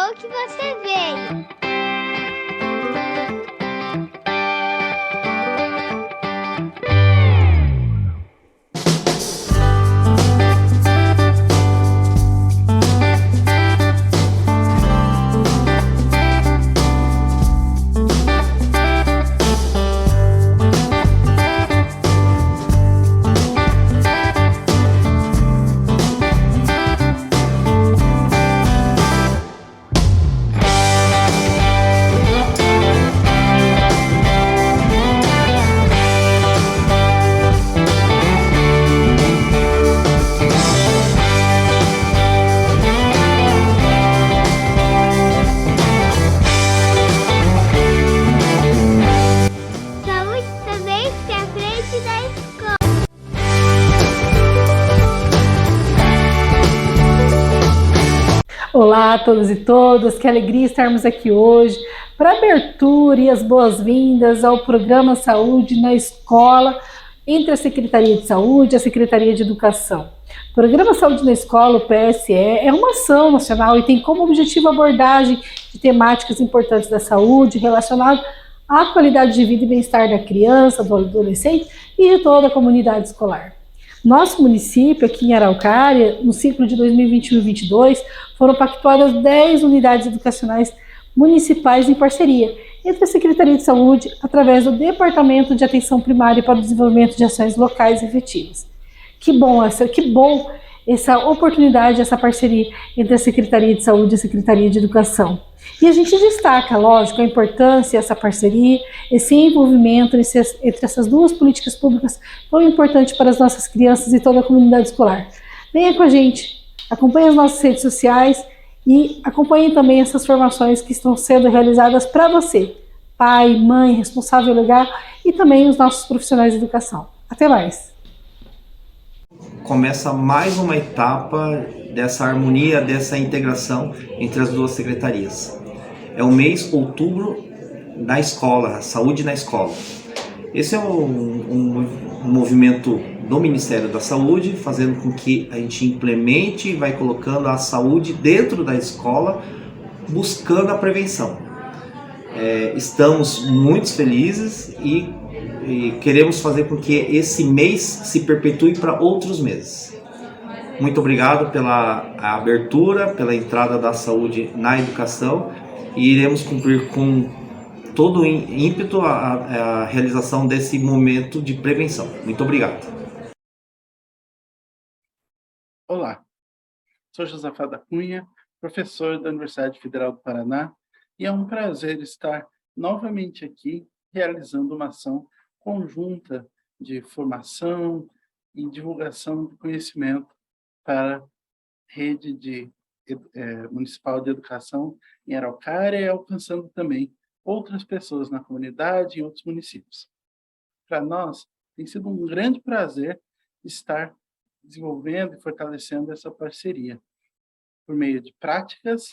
bom que você veio. Saúde também fica à frente da escola. Olá a todos e todas, que alegria estarmos aqui hoje para a abertura e as boas-vindas ao programa Saúde na Escola, entre a Secretaria de Saúde e a Secretaria de Educação. O Programa Saúde na Escola, o PSE, é uma ação nacional e tem como objetivo a abordagem de temáticas importantes da saúde relacionadas à qualidade de vida e bem-estar da criança, do adolescente e de toda a comunidade escolar. Nosso município, aqui em Araucária, no ciclo de 2021 e 2022, foram pactuadas 10 unidades educacionais municipais em parceria entre a Secretaria de Saúde, através do Departamento de Atenção Primária para o Desenvolvimento de Ações Locais Efetivas. Que bom essa oportunidade, essa parceria entre a Secretaria de Saúde e a Secretaria de Educação. E a gente destaca, lógico, a importância dessa parceria, esse envolvimento entre essas duas políticas públicas tão importantes para as nossas crianças e toda a comunidade escolar. Venha com a gente, acompanhe as nossas redes sociais e acompanhe também essas formações que estão sendo realizadas para você, pai, mãe, responsável legal e também os nossos profissionais de educação. Até mais! Começa mais uma etapa dessa harmonia, dessa integração entre as duas secretarias. É o mês outubro na escola, saúde na escola. Esse é um movimento do Ministério da Saúde, fazendo com que a gente implemente e vai colocando a saúde dentro da escola, buscando a prevenção. Estamos muito felizes e queremos fazer com que esse mês se perpetue para outros meses. Muito obrigado pela abertura, pela entrada da saúde na educação e iremos cumprir com todo o ímpeto a realização desse momento de prevenção. Muito obrigado. Olá, sou Josafá da Cunha, professor da Universidade Federal do Paraná, e é um prazer estar novamente aqui realizando uma ação conjunta de formação e divulgação do conhecimento para a rede municipal de educação em Araucária e alcançando também outras pessoas na comunidade e em outros municípios. Para nós, tem sido um grande prazer estar desenvolvendo e fortalecendo essa parceria por meio de práticas,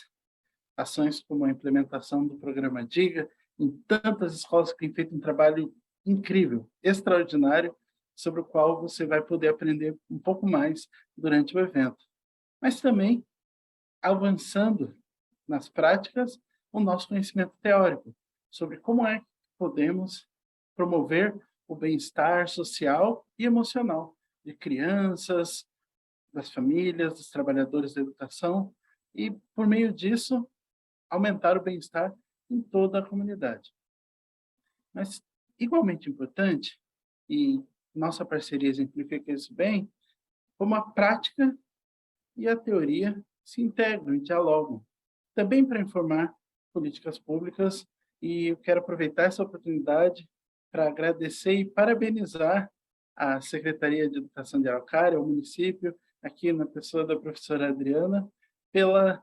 ações como a implementação do programa DIGA em tantas escolas que têm feito um trabalho incrível, extraordinário, sobre o qual você vai poder aprender um pouco mais durante o evento. Mas também avançando nas práticas o nosso conhecimento teórico sobre como é que podemos promover o bem-estar social e emocional de crianças, das famílias, dos trabalhadores da educação e, por meio disso, aumentar o bem-estar em toda a comunidade. Mas, igualmente importante, e nossa parceria exemplifica isso bem, como a prática e a teoria se integram e dialogam, também para informar políticas públicas, e eu quero aproveitar essa oportunidade para agradecer e parabenizar a Secretaria de Educação de Araucária, o município, aqui na pessoa da professora Adriana, pela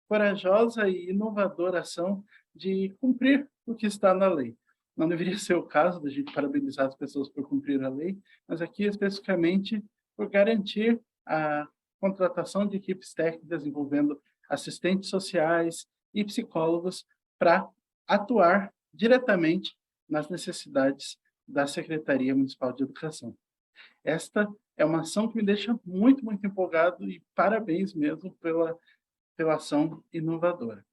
corajosa e inovadora ação de cumprir o que está na lei. Não deveria ser o caso da gente parabenizar as pessoas por cumprir a lei, mas aqui especificamente por garantir a contratação de equipes técnicas envolvendo assistentes sociais e psicólogos para atuar diretamente nas necessidades da Secretaria Municipal de Educação. Esta é uma ação que me deixa muito, muito empolgado e parabéns mesmo pela ação inovadora.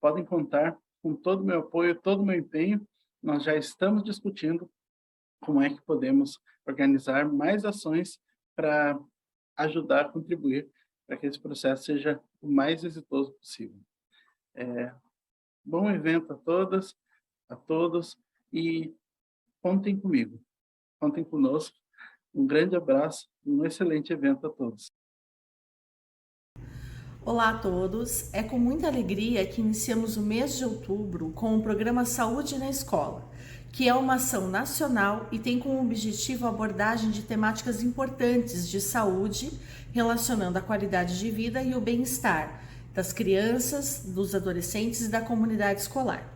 podem contar com todo o meu apoio, todo o meu empenho. Nós já estamos discutindo como é que podemos organizar mais ações para ajudar, contribuir para que esse processo seja o mais exitoso possível. Bom evento a todas, a todos, e contem comigo, contem conosco. Um grande abraço e um excelente evento a todos. Olá a todos, é com muita alegria que iniciamos o mês de outubro com o programa Saúde na Escola, que é uma ação nacional e tem como objetivo a abordagem de temáticas importantes de saúde, relacionando a qualidade de vida e o bem-estar das crianças, dos adolescentes e da comunidade escolar.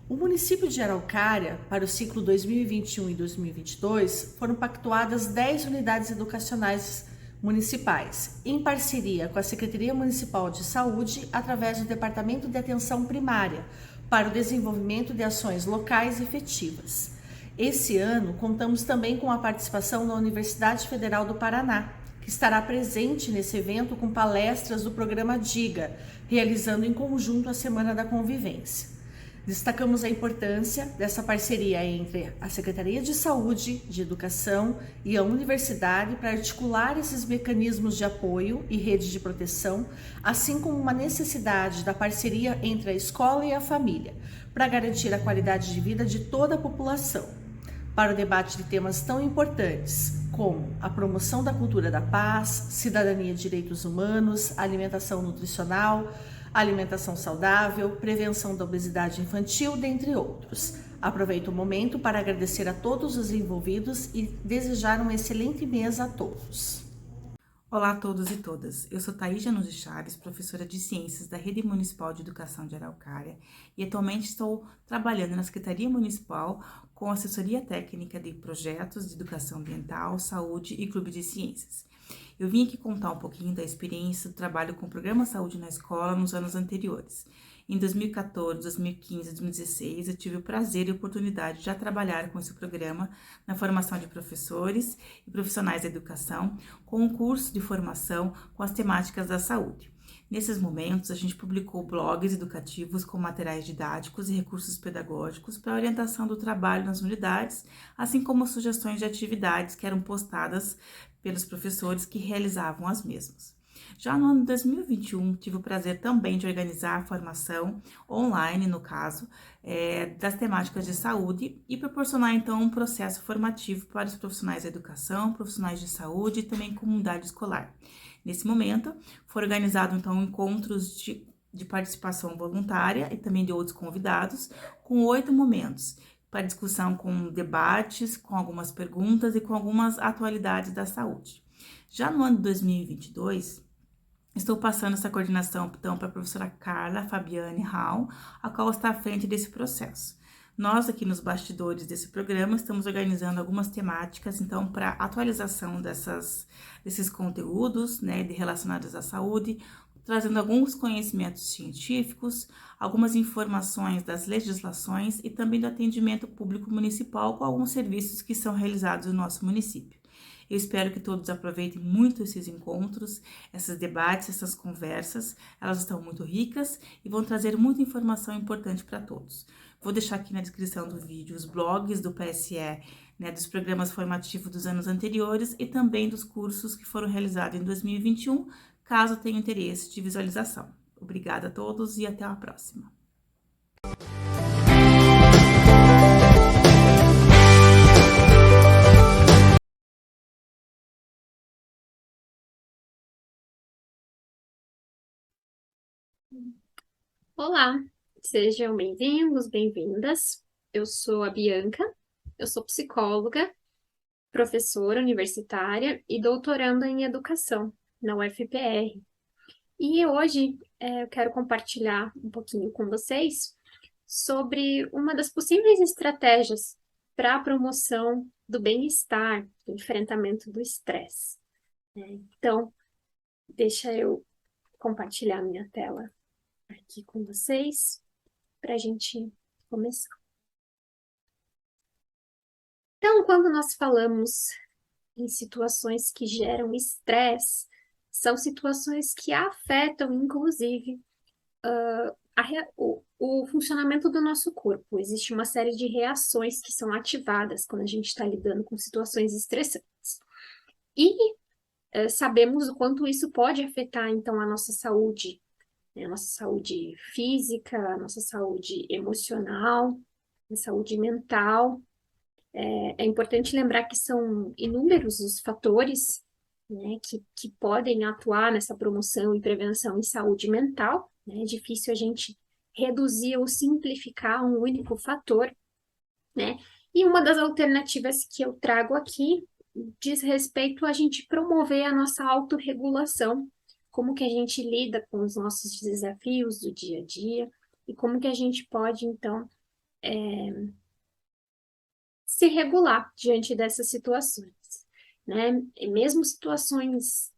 O município de Araucária, para o ciclo 2021 e 2022, foram pactuadas 10 unidades educacionais municipais, em parceria com a Secretaria Municipal de Saúde, através do Departamento de Atenção Primária, para o desenvolvimento de ações locais efetivas. Esse ano, contamos também com a participação da Universidade Federal do Paraná, que estará presente nesse evento com palestras do programa DIGA, realizando em conjunto a Semana da Convivência. Destacamos a importância dessa parceria entre a Secretaria de Saúde, de Educação e a Universidade para articular esses mecanismos de apoio e rede de proteção, assim como uma necessidade da parceria entre a escola e a família, para garantir a qualidade de vida de toda a população. Para o debate de temas tão importantes como a promoção da cultura da paz, cidadania e direitos humanos, alimentação nutricional, alimentação saudável, prevenção da obesidade infantil, dentre outros. Aproveito o momento para agradecer a todos os envolvidos e desejar um excelente mês a todos. Olá a todos e todas, eu sou Thaís Januzzi Chaves, professora de Ciências da Rede Municipal de Educação de Araucária e atualmente estou trabalhando na Secretaria Municipal com assessoria técnica de projetos de educação ambiental, saúde e clube de ciências. Eu vim aqui contar um pouquinho da experiência do trabalho com o Programa Saúde na Escola nos anos anteriores. Em 2014, 2015 e 2016, eu tive o prazer e oportunidade de já trabalhar com esse programa na formação de professores e profissionais da educação, com um curso de formação com as temáticas da saúde. Nesses momentos, a gente publicou blogs educativos com materiais didáticos e recursos pedagógicos para orientação do trabalho nas unidades, assim como sugestões de atividades que eram postadas pelos professores que realizavam as mesmas. Já no ano de 2021, tive o prazer também de organizar a formação online, no caso, das temáticas de saúde e proporcionar, então, um processo formativo para os profissionais da educação, profissionais de saúde e também comunidade escolar. Nesse momento, foram organizados, então, encontros de participação voluntária e também de outros convidados, com 8 momentos, para discussão com debates, com algumas perguntas e com algumas atualidades da saúde. Já no ano de 2022, estou passando essa coordenação, então, para a professora Carla Fabiane Hall, a qual está à frente desse processo. Nós, aqui nos bastidores desse programa, estamos organizando algumas temáticas, então, para atualização desses conteúdos, né, relacionados à saúde, trazendo alguns conhecimentos científicos, algumas informações das legislações e também do atendimento público municipal com alguns serviços que são realizados no nosso município. Eu espero que todos aproveitem muito esses encontros, esses debates, essas conversas. Elas estão muito ricas e vão trazer muita informação importante para todos. Vou deixar aqui na descrição do vídeo os blogs do PSE, né, dos programas formativos dos anos anteriores e também dos cursos que foram realizados em 2021, caso tenha interesse de visualização. Obrigada a todos e até a próxima. Olá, sejam bem-vindos, bem-vindas. Eu sou a Bianca, eu sou psicóloga, professora universitária e doutoranda em educação na UFPR. E hoje eu quero compartilhar um pouquinho com vocês sobre uma das possíveis estratégias para a promoção do bem-estar, do enfrentamento do estresse. Então, deixa eu compartilhar minha tela aqui com vocês para a gente começar. Então, quando nós falamos em situações que geram estresse, são situações que afetam, inclusive, o funcionamento do nosso corpo. Existe uma série de reações que são ativadas quando a gente está lidando com situações estressantes. E sabemos o quanto isso pode afetar, então, a nossa saúde, né? A nossa saúde física, a nossa saúde emocional, a saúde mental. É importante lembrar que são inúmeros os fatores, né, que podem atuar nessa promoção e prevenção em saúde mental, né? É difícil a gente reduzir ou simplificar um único fator, né? E uma das alternativas que eu trago aqui diz respeito a gente promover a nossa autorregulação, como que a gente lida com os nossos desafios do dia a dia e como que a gente pode, então, se regular diante dessas situações, né? E mesmo situações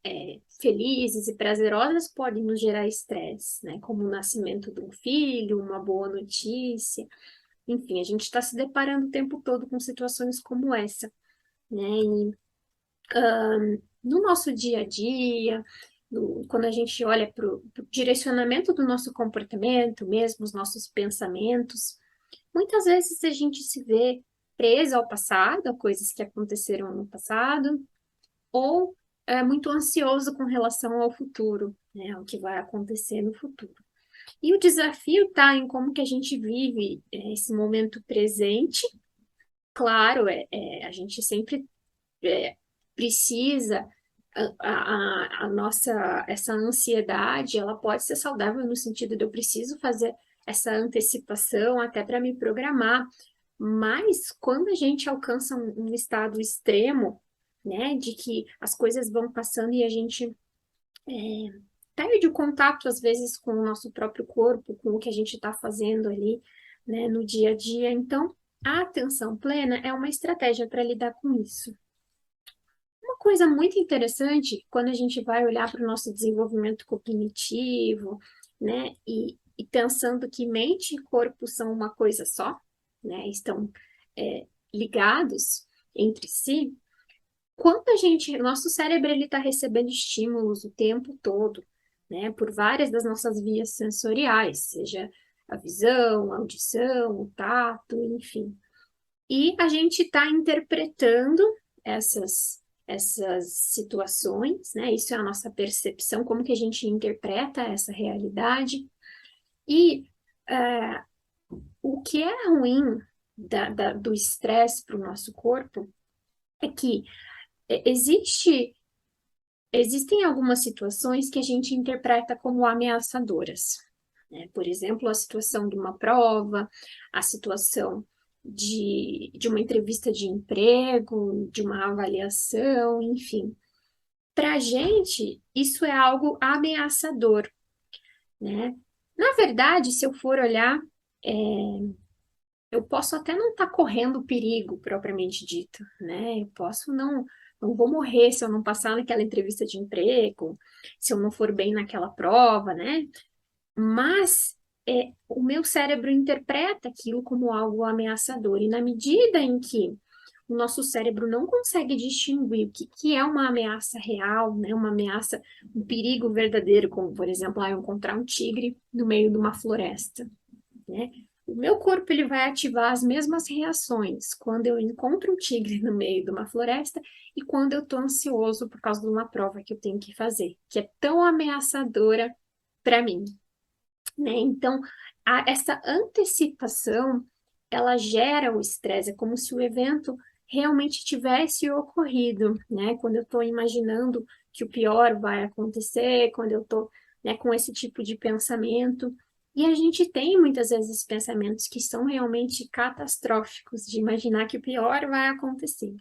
felizes e prazerosas podem nos gerar estresse, né? Como o nascimento de um filho, uma boa notícia, enfim, a gente está se deparando o tempo todo com situações como essa, né? E no nosso dia a dia, quando a gente olha para o direcionamento do nosso comportamento, mesmo os nossos pensamentos, muitas vezes a gente se vê preso ao passado, a coisas que aconteceram no passado, ou é muito ansioso com relação ao futuro, né, ao que vai acontecer no futuro. E o desafio está em como que a gente vive esse momento presente. Claro, a gente sempre precisa a nossa essa ansiedade, ela pode ser saudável no sentido de eu preciso fazer essa antecipação até para me programar, mas quando a gente alcança um estado extremo, né, de que as coisas vão passando e a gente perde o contato, às vezes, com o nosso próprio corpo, com o que a gente está fazendo ali, né, no dia a dia. Então, a atenção plena é uma estratégia para lidar com isso. Uma coisa muito interessante, quando a gente vai olhar para o nosso desenvolvimento cognitivo, né, e pensando que mente e corpo são uma coisa só, né, estão ligados entre si, quando nosso cérebro ele está recebendo estímulos o tempo todo, né, por várias das nossas vias sensoriais, seja a visão, a audição, o tato, enfim. E a gente está interpretando essas situações, né? Isso é a nossa percepção, como que a gente interpreta essa realidade. E o que é ruim do estresse para o nosso corpo é que existem algumas situações que a gente interpreta como ameaçadoras, né? Por exemplo, a situação de uma prova, a situação de uma entrevista de emprego, de uma avaliação, enfim. Para a gente, isso é algo ameaçador, né? Na verdade, se eu for olhar, eu posso até não estar correndo perigo propriamente dito, né? Eu posso não vou morrer se eu não passar naquela entrevista de emprego, se eu não for bem naquela prova, né? Mas o meu cérebro interpreta aquilo como algo ameaçador. E na medida em que o nosso cérebro não consegue distinguir o que é uma ameaça real, né? Uma ameaça, um perigo verdadeiro, como, por exemplo, eu encontrar um tigre no meio de uma floresta, né? O meu corpo ele vai ativar as mesmas reações quando eu encontro um tigre no meio de uma floresta e quando eu estou ansioso por causa de uma prova que eu tenho que fazer, que é tão ameaçadora para mim, né? Então, essa antecipação, ela gera o estresse, é como se o evento realmente tivesse ocorrido, né? Quando eu estou imaginando que o pior vai acontecer, quando eu estou, né, com esse tipo de pensamento. E a gente tem muitas vezes pensamentos que são realmente catastróficos, de imaginar que o pior vai acontecer,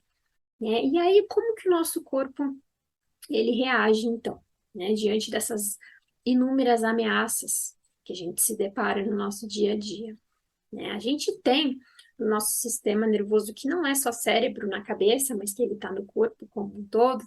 né? E aí, como que o nosso corpo, ele reage, então, né, diante dessas inúmeras ameaças que a gente se depara no nosso dia a dia, né? A gente tem no nosso sistema nervoso, que não é só cérebro na cabeça, mas que ele está no corpo como um todo,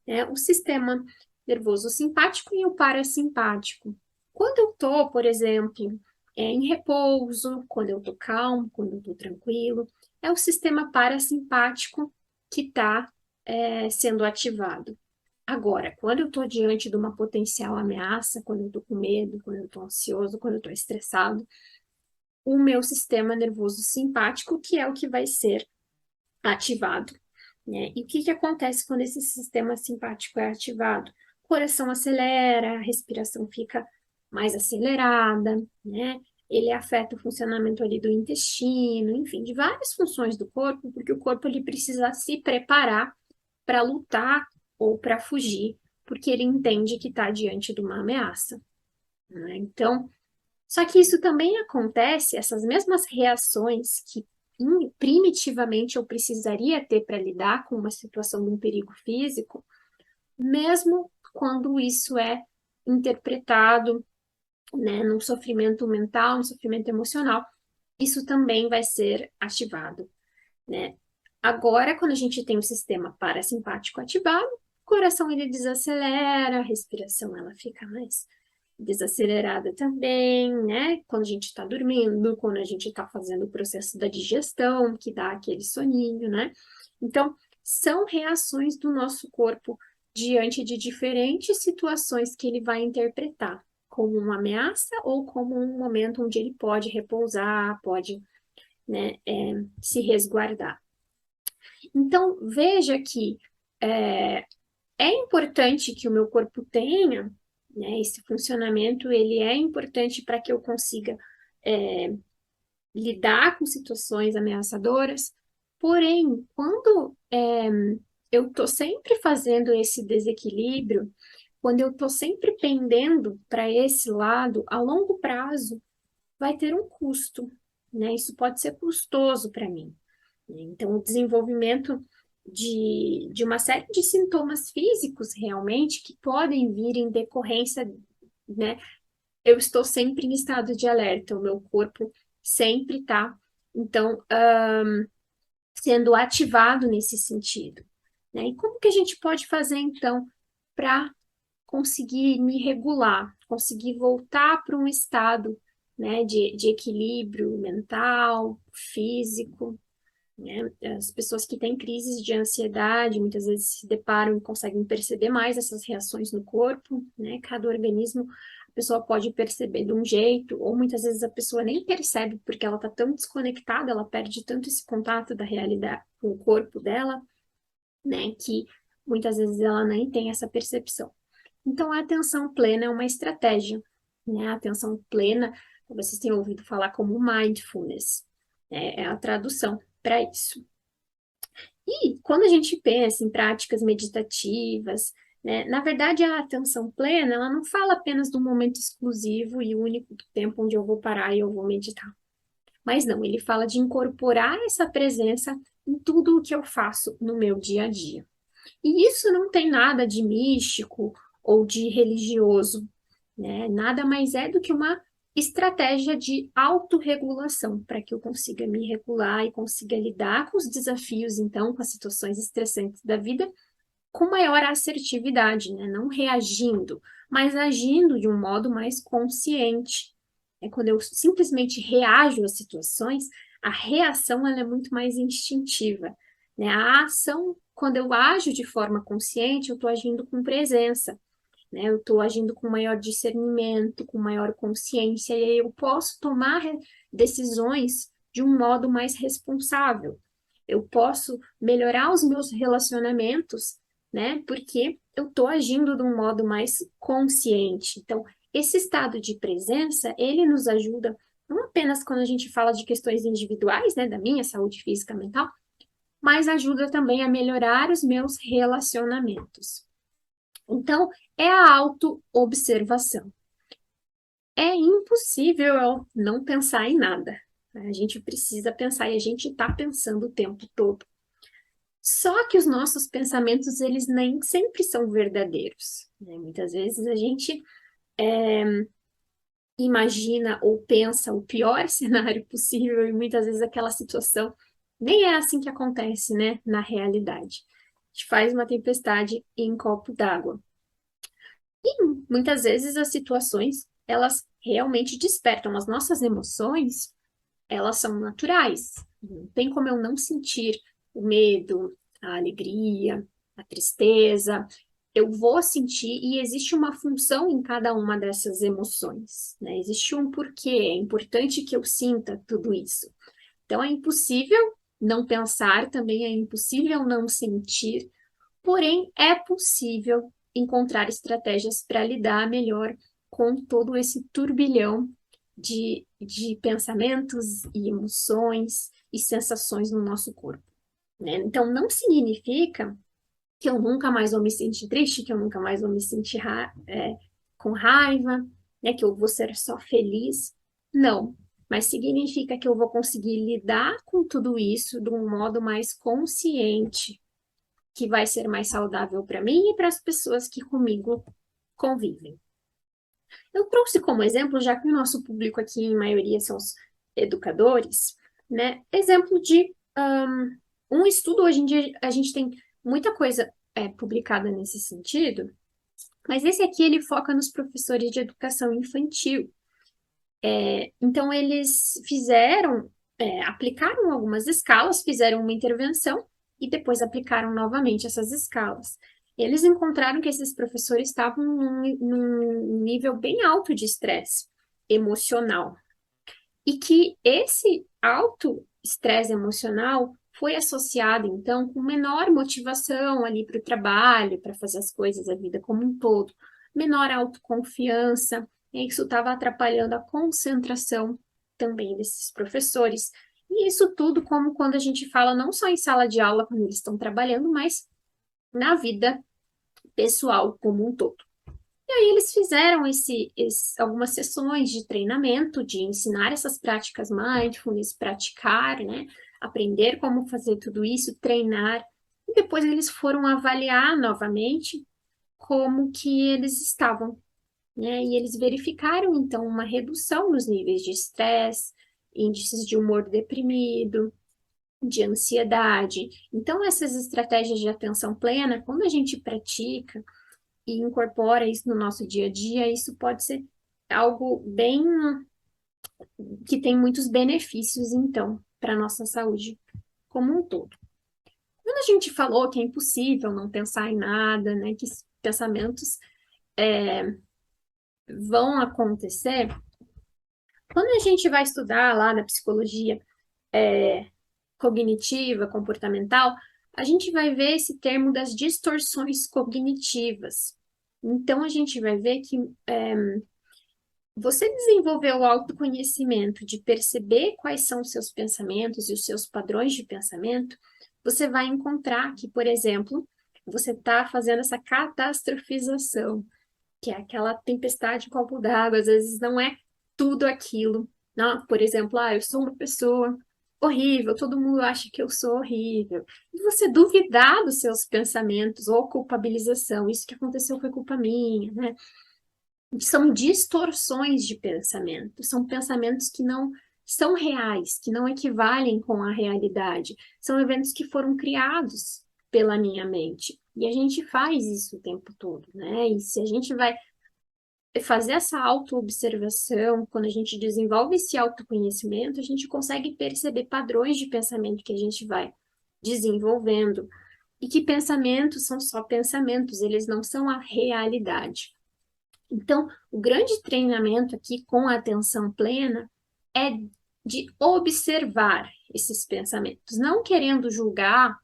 né? O sistema nervoso simpático e o parasimpático. Quando eu estou, por exemplo, em repouso, quando eu estou calmo, quando eu estou tranquilo, é o sistema parasimpático que está sendo ativado. Agora, quando eu estou diante de uma potencial ameaça, quando eu estou com medo, quando eu estou ansioso, quando eu estou estressado, o meu sistema nervoso simpático, que é o que vai ser ativado, né? E o que acontece quando esse sistema simpático é ativado? O coração acelera, a respiração fica mais acelerada, né? Ele afeta o funcionamento ali do intestino, enfim, de várias funções do corpo, porque o corpo ele precisa se preparar para lutar ou para fugir, porque ele entende que está diante de uma ameaça, né? Então, só que isso também acontece, essas mesmas reações que primitivamente eu precisaria ter para lidar com uma situação de um perigo físico, mesmo quando isso é interpretado, né, num sofrimento mental, num sofrimento emocional, isso também vai ser ativado, né? Agora, quando a gente tem o sistema parasimpático ativado, o coração ele desacelera, a respiração ela fica mais desacelerada também, né? Quando a gente está dormindo, quando a gente está fazendo o processo da digestão, que dá aquele soninho, né? Então, são reações do nosso corpo diante de diferentes situações que ele vai interpretar como uma ameaça ou como um momento onde ele pode repousar, pode, né, se resguardar. Então, veja que é importante que o meu corpo tenha, né, esse funcionamento, ele é importante para que eu consiga lidar com situações ameaçadoras, porém, quando eu estou sempre fazendo esse desequilíbrio, quando eu estou sempre pendendo para esse lado, a longo prazo, vai ter um custo, né? Isso pode ser custoso para mim. Então, o desenvolvimento de uma série de sintomas físicos, realmente, que podem vir em decorrência, né? Eu estou sempre em estado de alerta, o meu corpo sempre está, então, sendo ativado nesse sentido, né? E como que a gente pode fazer, então, para conseguir me regular, conseguir voltar para um estado, né, de equilíbrio mental, físico, né? As pessoas que têm crises de ansiedade muitas vezes se deparam e conseguem perceber mais essas reações no corpo, né? Cada organismo a pessoa pode perceber de um jeito, ou muitas vezes a pessoa nem percebe porque ela está tão desconectada, ela perde tanto esse contato da realidade com o corpo dela, né? Que muitas vezes ela nem tem essa percepção. Então, a atenção plena é uma estratégia, né? A atenção plena, vocês têm ouvido falar como mindfulness, né? É a tradução para isso. E quando a gente pensa em práticas meditativas, né, na verdade a atenção plena, ela não fala apenas do momento exclusivo e único do tempo onde eu vou parar e eu vou meditar. Mas não, ele fala de incorporar essa presença em tudo o que eu faço no meu dia a dia. E isso não tem nada de místico ou de religioso, né? Nada mais é do que uma estratégia de autorregulação, para que eu consiga me regular e consiga lidar com os desafios, então, com as situações estressantes da vida, com maior assertividade, né? Não reagindo, mas agindo de um modo mais consciente. É quando eu simplesmente reajo às situações, a reação ela é muito mais instintiva, né? A ação, quando eu ajo de forma consciente, eu estou agindo com presença, né? Eu estou agindo com maior discernimento, com maior consciência, e aí eu posso tomar decisões de um modo mais responsável. Eu posso melhorar os meus relacionamentos, né? Porque eu estou agindo de um modo mais consciente. Então, esse estado de presença, ele nos ajuda não apenas quando a gente fala de questões individuais, né, da minha saúde física e mental, mas ajuda também a melhorar os meus relacionamentos. Então, é a autoobservação. É impossível eu não pensar em nada. A gente precisa pensar e a gente está pensando o tempo todo. Só que os nossos pensamentos, eles nem sempre são verdadeiros, né? Muitas vezes a gente imagina ou pensa o pior cenário possível e muitas vezes aquela situação nem é assim que acontece, né, na realidade. A gente faz uma tempestade em um copo d'água. E muitas vezes as situações, elas realmente despertam as nossas emoções, elas são naturais. Não tem como eu não sentir o medo, a alegria, a tristeza, eu vou sentir e existe uma função em cada uma dessas emoções, né? Existe um porquê, é importante que eu sinta tudo isso. Então é impossível não pensar, também é impossível não sentir, porém é possível encontrar estratégias para lidar melhor com todo esse turbilhão de pensamentos e emoções e sensações no nosso corpo, né? Então não significa que eu nunca mais vou me sentir triste, que eu nunca mais vou me sentir com raiva, né, que eu vou ser só feliz. Não, mas significa que eu vou conseguir lidar com tudo isso de um modo mais consciente, que vai ser mais saudável para mim e para as pessoas que comigo convivem. Eu trouxe como exemplo, já que o nosso público aqui, em maioria, são os educadores, né, exemplo de um estudo. Hoje em dia a gente tem muita coisa publicada nesse sentido, mas esse aqui ele foca nos professores de educação infantil. Então eles aplicaram algumas escalas, fizeram uma intervenção e depois aplicaram novamente essas escalas. Eles encontraram que esses professores estavam num nível bem alto de estresse emocional e que esse alto estresse emocional foi associado, então, com menor motivação ali para o trabalho, para fazer as coisas, a vida como um todo, menor autoconfiança, e isso estava atrapalhando a concentração também desses professores. E isso tudo como quando a gente fala não só em sala de aula, quando eles estão trabalhando, mas na vida pessoal como um todo. E aí eles fizeram algumas sessões de treinamento, de ensinar essas práticas mindfulness, praticar, né? Aprender como fazer tudo isso, treinar. E depois eles foram avaliar novamente como que eles estavam, né? E eles verificaram, então, uma redução nos níveis de estresse, índices de humor deprimido, de ansiedade. Então, essas estratégias de atenção plena, quando a gente pratica e incorpora isso no nosso dia a dia, isso pode ser algo bem que tem muitos benefícios, então, para a nossa saúde como um todo. Quando a gente falou que é impossível não pensar em nada, né, que pensamentos vão acontecer, quando a gente vai estudar lá na psicologia cognitiva, comportamental, a gente vai ver esse termo das distorções cognitivas. Então, a gente vai ver que você desenvolver o autoconhecimento de perceber quais são os seus pensamentos e os seus padrões de pensamento, você vai encontrar que, por exemplo, você está fazendo essa catastrofização, que é aquela tempestade em copo d'água, às vezes não é tudo aquilo. Não? Por exemplo, eu sou uma pessoa horrível, todo mundo acha que eu sou horrível. E você duvidar dos seus pensamentos ou culpabilização, isso que aconteceu foi culpa minha, né? São distorções de pensamento, são pensamentos que não são reais, que não equivalem com a realidade. São eventos que foram criados pela minha mente. E a gente faz isso o tempo todo, né? E se a gente vai fazer essa autoobservação, quando a gente desenvolve esse autoconhecimento, a gente consegue perceber padrões de pensamento que a gente vai desenvolvendo. E que pensamentos são só pensamentos, eles não são a realidade. Então, o grande treinamento aqui com a atenção plena é de observar esses pensamentos, não querendo julgar,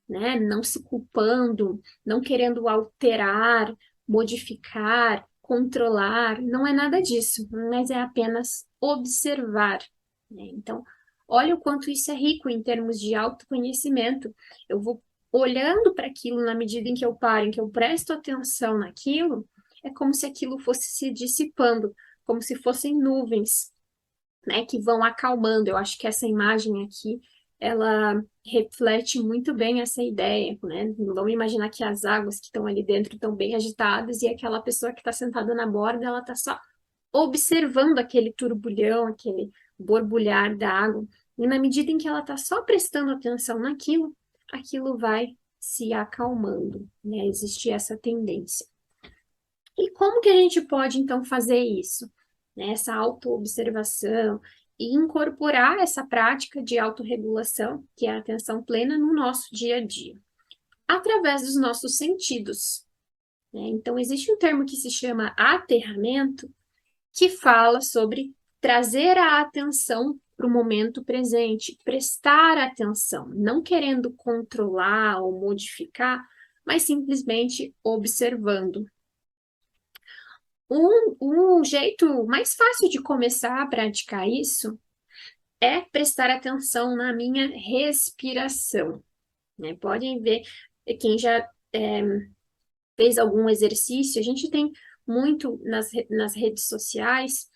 né, não se culpando, não querendo alterar, modificar, controlar, não é nada disso, mas é apenas observar, né? Então, olha o quanto isso é rico em termos de autoconhecimento. Eu vou olhando para aquilo na medida em que eu paro, em que eu presto atenção naquilo, é como se aquilo fosse se dissipando, como se fossem nuvens, né, que vão acalmando. Eu acho que essa imagem aqui, ela reflete muito bem essa ideia, né? Vamos imaginar que as águas que estão ali dentro estão bem agitadas e aquela pessoa que está sentada na borda, ela está só observando aquele turbulhão, aquele borbulhar da água. E na medida em que ela está só prestando atenção naquilo, aquilo vai se acalmando, né? Existe essa tendência. E como que a gente pode, então, fazer isso? Né? Essa autoobservação e incorporar essa prática de autorregulação, que é a atenção plena, no nosso dia a dia. Através dos nossos sentidos. né? Então, existe um termo que se chama aterramento, que fala sobre trazer a atenção para o momento presente, prestar atenção, não querendo controlar ou modificar, mas simplesmente observando. Um jeito mais fácil de começar a praticar isso é prestar atenção na minha respiração, né? Podem ver, quem já fez algum exercício, a gente tem muito nas redes sociais,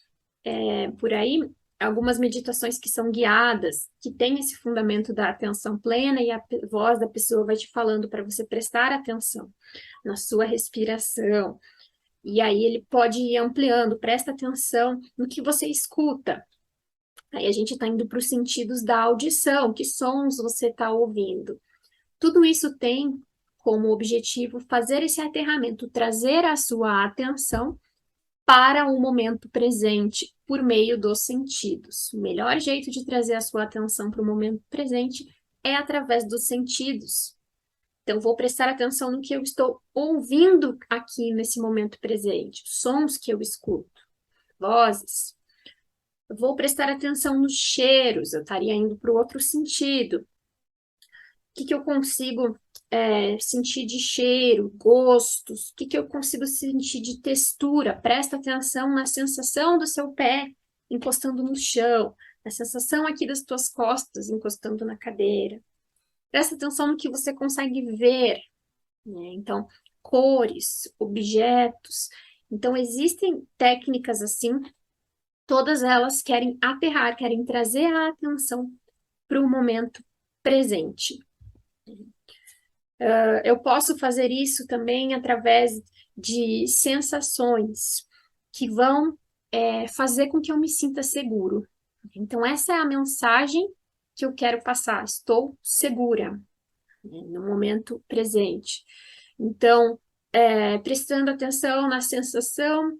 por aí, algumas meditações que são guiadas, que tem esse fundamento da atenção plena e a voz da pessoa vai te falando para você prestar atenção na sua respiração. E aí ele pode ir ampliando, presta atenção no que você escuta. Aí a gente está indo para os sentidos da audição, que sons você está ouvindo. Tudo isso tem como objetivo fazer esse aterramento, trazer a sua atenção para o momento presente por meio dos sentidos. O melhor jeito de trazer a sua atenção para o momento presente é através dos sentidos. Então, vou prestar atenção no que eu estou ouvindo aqui nesse momento presente, sons que eu escuto, vozes. Vou prestar atenção nos cheiros, eu estaria indo para o outro sentido. O que eu consigo sentir de cheiro, gostos? O que eu consigo sentir de textura? Presta atenção na sensação do seu pé encostando no chão, na sensação aqui das tuas costas encostando na cadeira. Presta atenção no que você consegue ver, né? Então, cores, objetos. Então, existem técnicas assim, todas elas querem aterrar, querem trazer a atenção para o momento presente. Eu posso fazer isso também através de sensações que vão fazer com que eu me sinta seguro. Então, essa é a mensagem que eu quero passar. Estou segura, né, no momento presente. Então, prestando atenção na sensação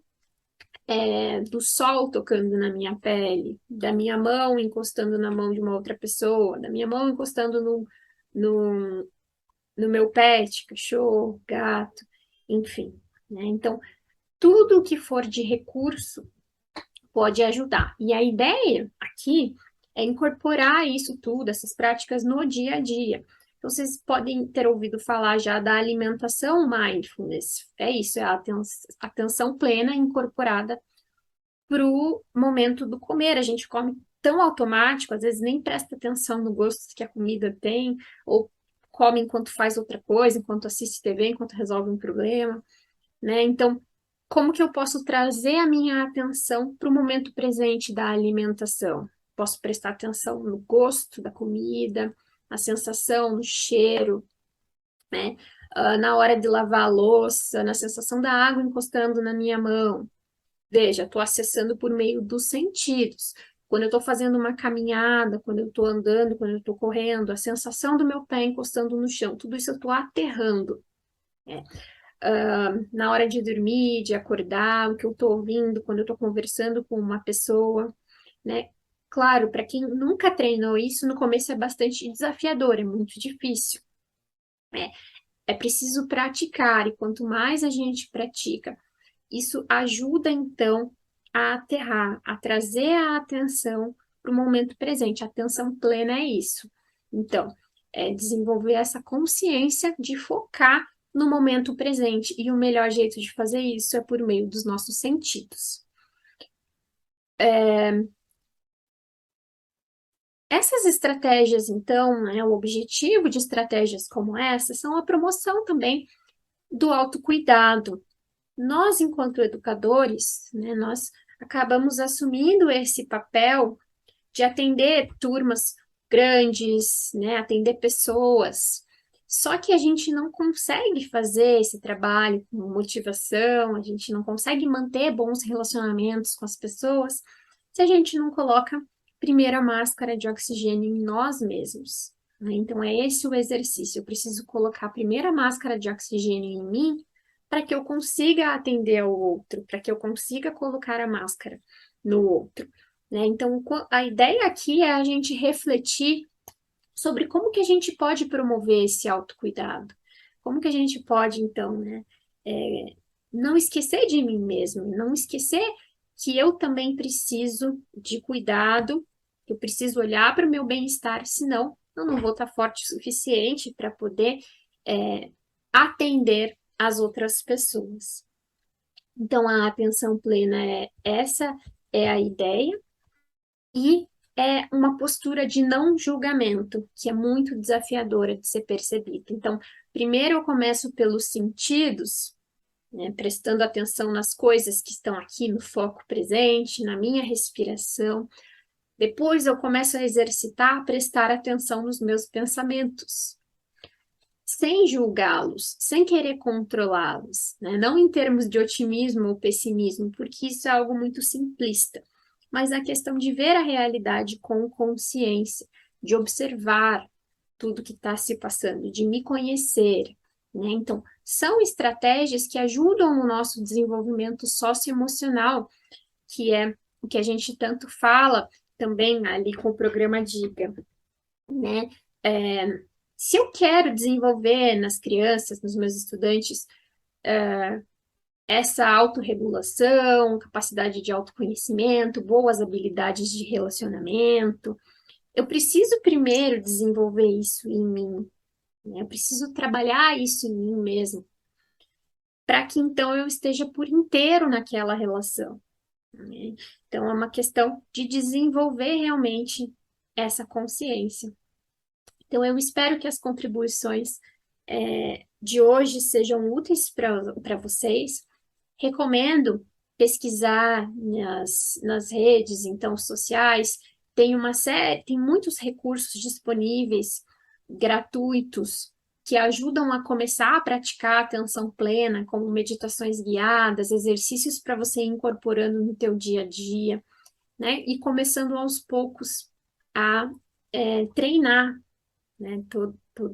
do sol tocando na minha pele, da minha mão encostando na mão de uma outra pessoa, da minha mão encostando no meu pet, cachorro, gato, enfim, né? Então, tudo que for de recurso pode ajudar. E a ideia aqui é incorporar isso tudo, essas práticas no dia a dia. Então, vocês podem ter ouvido falar já da alimentação mindfulness. É isso, é a atenção plena incorporada para o momento do comer. A gente come tão automático, às vezes nem presta atenção no gosto que a comida tem, ou come enquanto faz outra coisa, enquanto assiste TV, enquanto resolve um problema, né? Então, como que eu posso trazer a minha atenção para o momento presente da alimentação? Posso prestar atenção no gosto da comida, na sensação, no cheiro, né? Na hora de lavar a louça, na sensação da água encostando na minha mão. Veja, estou acessando por meio dos sentidos. Quando eu estou fazendo uma caminhada, quando eu estou andando, quando eu estou correndo, a sensação do meu pé encostando no chão, tudo isso eu estou aterrando. Na hora de dormir, de acordar, o que eu estou ouvindo, quando eu estou conversando com uma pessoa, né? Claro, para quem nunca treinou isso, no começo é bastante desafiador, é muito difícil. É preciso praticar, e quanto mais a gente pratica, isso ajuda, então, a aterrar, a trazer a atenção para o momento presente. A atenção plena é isso. Então, é desenvolver essa consciência de focar no momento presente. E o melhor jeito de fazer isso é por meio dos nossos sentidos. Essas estratégias, então, né, o objetivo de estratégias como essa são a promoção também do autocuidado. Nós, enquanto educadores, né, nós acabamos assumindo esse papel de atender turmas grandes, né, atender pessoas. Só que a gente não consegue fazer esse trabalho com motivação, a gente não consegue manter bons relacionamentos com as pessoas se a gente não coloca primeiro a máscara de oxigênio em nós mesmos, né? Então, é esse o exercício. Eu preciso colocar a primeira máscara de oxigênio em mim para que eu consiga atender ao outro, para que eu consiga colocar a máscara no outro, né? Então, a ideia aqui é a gente refletir sobre como que a gente pode promover esse autocuidado, como que a gente pode, então, né, não esquecer de mim mesmo, não esquecer que eu também preciso de cuidado, eu preciso olhar para o meu bem-estar, senão eu não vou estar forte o suficiente para poder atender as outras pessoas. Então, a atenção plena essa é a ideia, e é uma postura de não julgamento, que é muito desafiadora de ser percebida. Então, primeiro eu começo pelos sentidos, né, prestando atenção nas coisas que estão aqui no foco presente, na minha respiração. Depois eu começo a exercitar, prestar atenção nos meus pensamentos, sem julgá-los, sem querer controlá-los, né? Não em termos de otimismo ou pessimismo, porque isso é algo muito simplista, mas a questão de ver a realidade com consciência, de observar tudo que está se passando, de me conhecer, né? Então, são estratégias que ajudam no nosso desenvolvimento socioemocional, que é o que a gente tanto fala também ali com o programa Diga, né? Se eu quero desenvolver nas crianças, nos meus estudantes, essa autorregulação, capacidade de autoconhecimento, boas habilidades de relacionamento, eu preciso primeiro desenvolver isso em mim, né? Eu preciso trabalhar isso em mim mesmo, para que então eu esteja por inteiro naquela relação, né? Então é uma questão de desenvolver realmente essa consciência. Então eu espero que as contribuições de hoje sejam úteis para vocês. Recomendo pesquisar nas redes, então, sociais. Tem muitos recursos disponíveis, gratuitos, que ajudam a começar a praticar a atenção plena, como meditações guiadas, exercícios para você ir incorporando no teu dia a dia, né? E começando aos poucos a treinar, né?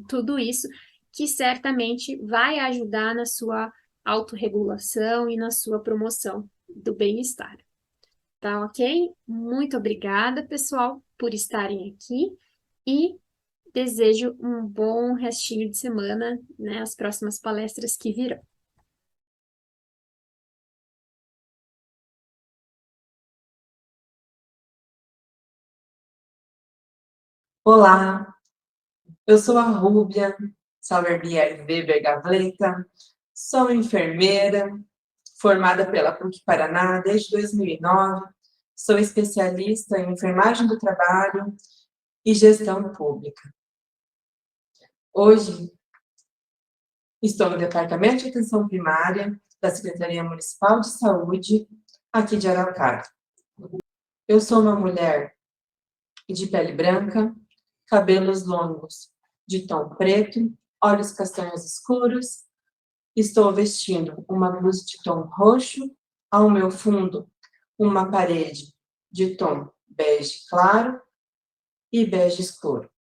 Tudo isso, que certamente vai ajudar na sua autorregulação e na sua promoção do bem-estar. Tá ok? Muito obrigada, pessoal, por estarem aqui, e desejo um bom restinho de semana, né? As próximas palestras que virão. Olá, eu sou a Rúbia Sauerbier Weber Gavleta, sou enfermeira, formada pela PUC Paraná desde 2009, sou especialista em enfermagem do trabalho e gestão pública. Hoje, estou no Departamento de Atenção Primária da Secretaria Municipal de Saúde, aqui de Araucária. Eu sou uma mulher de pele branca, cabelos longos de tom preto, olhos castanhos escuros. Estou vestindo uma blusa de tom roxo, ao meu fundo uma parede de tom bege claro e bege escuro,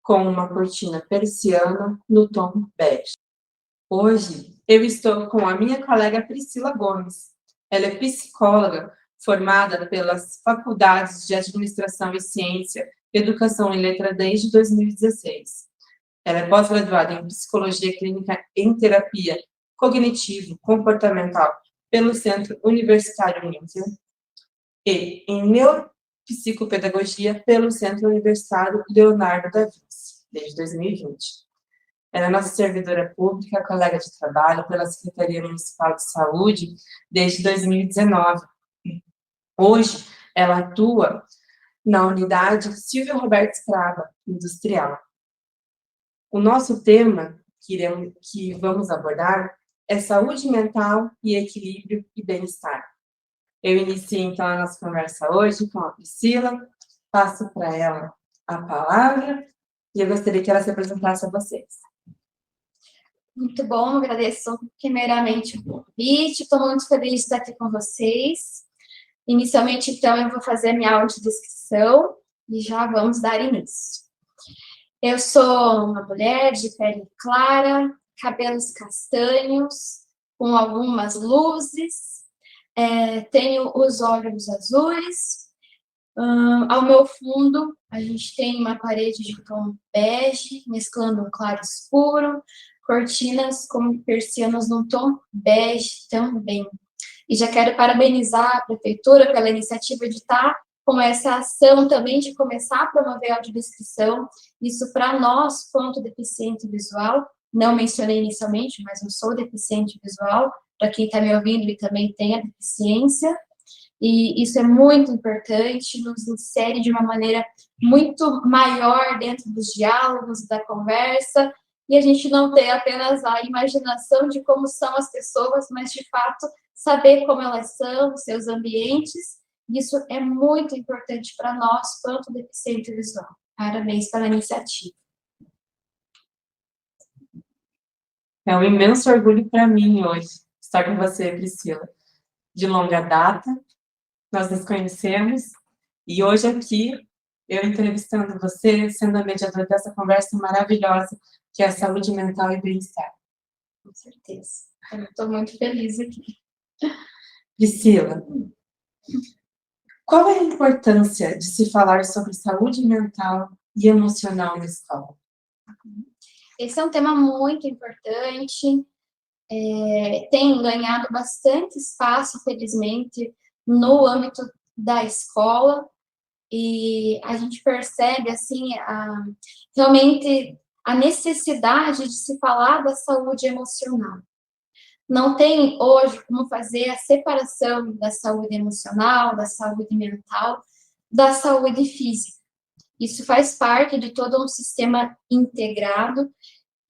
com uma cortina persiana no tom bege. Hoje eu estou com a minha colega Priscila Gomes. Ela é psicóloga formada pelas Faculdades de Administração e Ciência, Educação e Letra desde 2016. Ela é pós-graduada em Psicologia Clínica em Terapia Cognitivo-Comportamental pelo Centro Universitário Níquel e em Neuropsicopedagogia pelo Centro Universitário Leonardo da Vinci, desde 2020. Ela é nossa servidora pública, colega de trabalho pela Secretaria Municipal de Saúde desde 2019. Hoje, ela atua na unidade Silvio Roberto Scrava, industrial. O nosso tema que vamos abordar é saúde mental e equilíbrio e bem-estar. Eu inicio, então, a nossa conversa hoje com a Priscila, passo para ela a palavra e eu gostaria que ela se apresentasse a vocês. Muito bom, agradeço primeiramente o convite, estou muito feliz de estar aqui com vocês. Inicialmente, então, eu vou fazer a minha audiodescrição e já vamos dar início. Eu sou uma mulher de pele clara, cabelos castanhos, com algumas luzes, tenho os olhos azuis. Ao meu fundo, a gente tem uma parede de tom bege, mesclando um claro escuro, cortinas com persianas num tom bege também. E já quero parabenizar a Prefeitura pela iniciativa de estar com essa ação também de começar a promover a audiodescrição. Isso para nós, quanto deficiente visual, não mencionei inicialmente, mas eu sou deficiente visual, para quem está me ouvindo e também tem a deficiência, e isso é muito importante, nos insere de uma maneira muito maior dentro dos diálogos, da conversa, e a gente não tem apenas a imaginação de como são as pessoas, mas, de fato, saber como elas são, seus ambientes. Isso é muito importante para nós, quanto deficiente visual. Parabéns pela iniciativa. É um imenso orgulho para mim hoje estar com você, Priscila. De longa data, nós nos conhecemos, e hoje aqui, eu entrevistando você, sendo a mediadora dessa conversa maravilhosa, que é a saúde mental e bem-estar. Com certeza. Eu estou muito feliz aqui. Priscila, qual é a importância de se falar sobre saúde mental e emocional na escola? Esse é um tema muito importante, tem ganhado bastante espaço, felizmente, no âmbito da escola, e a gente percebe, assim, realmente a necessidade de se falar da saúde emocional. Não tem hoje como fazer a separação da saúde emocional, da saúde mental, da saúde física. Isso faz parte de todo um sistema integrado,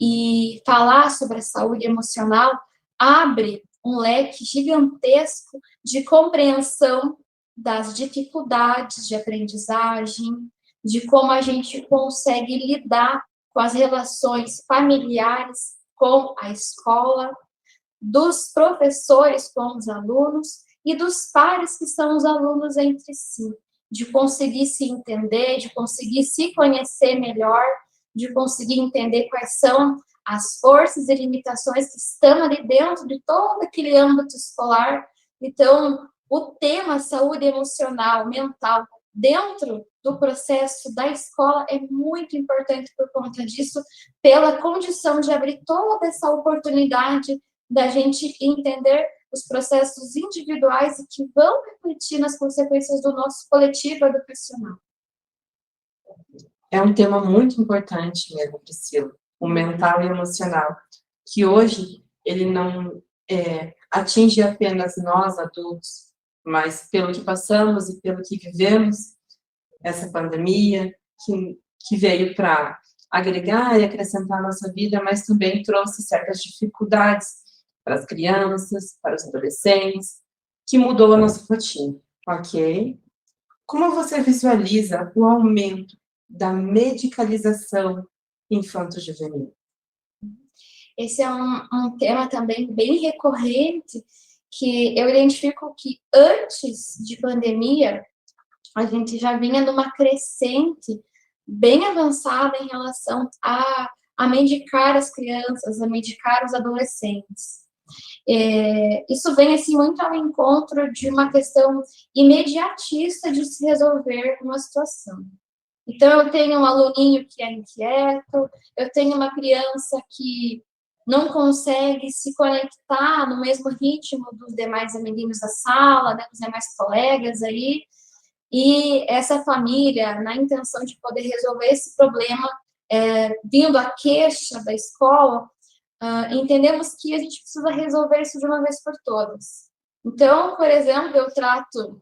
e falar sobre a saúde emocional abre um leque gigantesco de compreensão das dificuldades de aprendizagem, de como a gente consegue lidar com as relações familiares com a escola, dos professores com os alunos e dos pares que são os alunos entre si, de conseguir se entender, de conseguir se conhecer melhor, de conseguir entender quais são as forças e limitações que estão ali dentro de todo aquele âmbito escolar. Então, o tema saúde emocional, mental, dentro do processo da escola é muito importante por conta disso, pela condição de abrir toda essa oportunidade da gente entender os processos individuais e que vão refletir nas consequências do nosso coletivo educacional. É um tema muito importante mesmo, Priscila, o mental e emocional, que hoje ele não atinge apenas nós, adultos, mas pelo que passamos e pelo que vivemos, essa pandemia, que veio para agregar e acrescentar a nossa vida, mas também trouxe certas dificuldades para as crianças, para os adolescentes, que mudou a nossa rotina, ok? Como você visualiza o aumento da medicalização infanto-juvenil? Esse é um tema também bem recorrente, que eu identifico que antes de pandemia, a gente já vinha numa crescente bem avançada em relação a medicar as crianças, a medicar os adolescentes. Isso vem assim, muito ao encontro de uma questão imediatista de se resolver uma situação. Então, eu tenho um aluninho que é inquieto, eu tenho uma criança que não consegue se conectar no mesmo ritmo dos demais amiguinhos da sala, né, dos demais colegas aí, e essa família, na intenção de poder resolver esse problema, vindo a queixa da escola, entendemos que a gente precisa resolver isso de uma vez por todas. Então, por exemplo, eu trato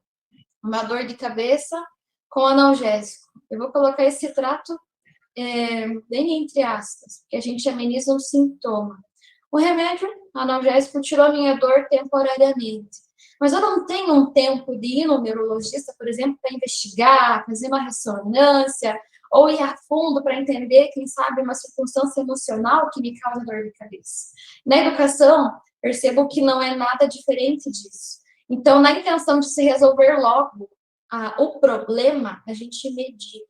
uma dor de cabeça com analgésico. Eu vou colocar esse trato bem entre aspas, porque a gente ameniza um sintoma. O remédio analgésico tirou a minha dor temporariamente. Mas eu não tenho um tempo de ir no neurologista, por exemplo, para investigar, fazer uma ressonância, ou ir a fundo para entender, quem sabe, uma circunstância emocional que me causa dor de cabeça. Na educação, percebo que não é nada diferente disso. Então, na intenção de se resolver logo o problema, a gente medica.